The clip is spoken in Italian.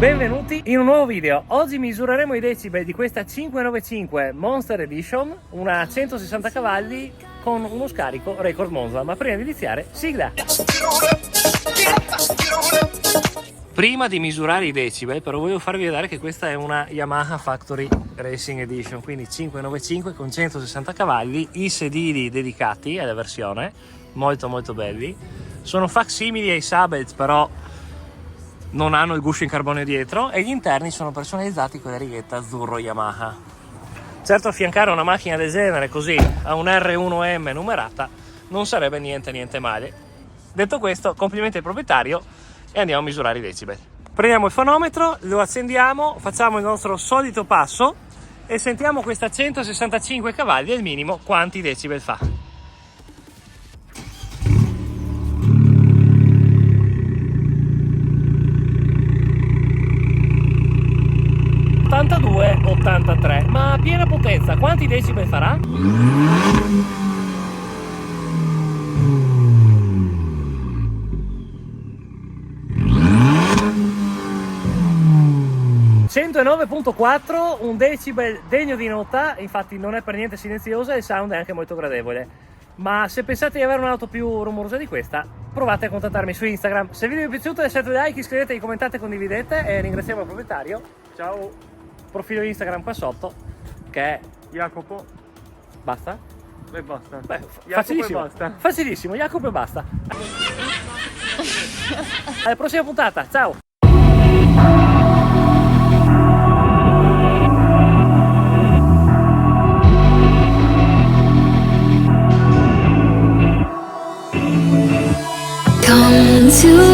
Benvenuti in un nuovo video. Oggi misureremo i decibel di questa 595 Monster Edition, una 160 cavalli con uno scarico record Monza. Ma prima di iniziare, sigla! Prima di misurare i decibel, però voglio farvi vedere che questa è una Yamaha Factory Racing Edition, quindi 595 con 160 cavalli, i sedili dedicati alla versione, molto belli. Sono facsimili ai Sabelt, però non hanno il guscio in carbonio dietro, e gli interni sono personalizzati con la righetta azzurro Yamaha. Certo, affiancare una macchina del genere così a un R1M numerata non sarebbe niente male. Detto questo, complimenti al proprietario e andiamo a misurare i decibel. Prendiamo il fonometro, lo accendiamo, facciamo il nostro solito passo e sentiamo questa 165 cavalli al minimo quanti decibel fa. 82-83, ma a piena potenza quanti decibel farà? 109.4, un decibel degno di nota, infatti non è per niente silenziosa e il sound è anche molto gradevole. Ma se pensate di avere un'auto più rumorosa di questa, provate a contattarmi su Instagram. Se il video vi è piaciuto lasciate like, iscrivetevi, commentate, condividete e ringraziamo il proprietario. Ciao! Profilo Instagram qua sotto, che è Jacopo. Basta? E basta. Beh, Jacopo facilissimo, e basta. facilissimo, Jacopo e basta. Alla prossima puntata, ciao! Come to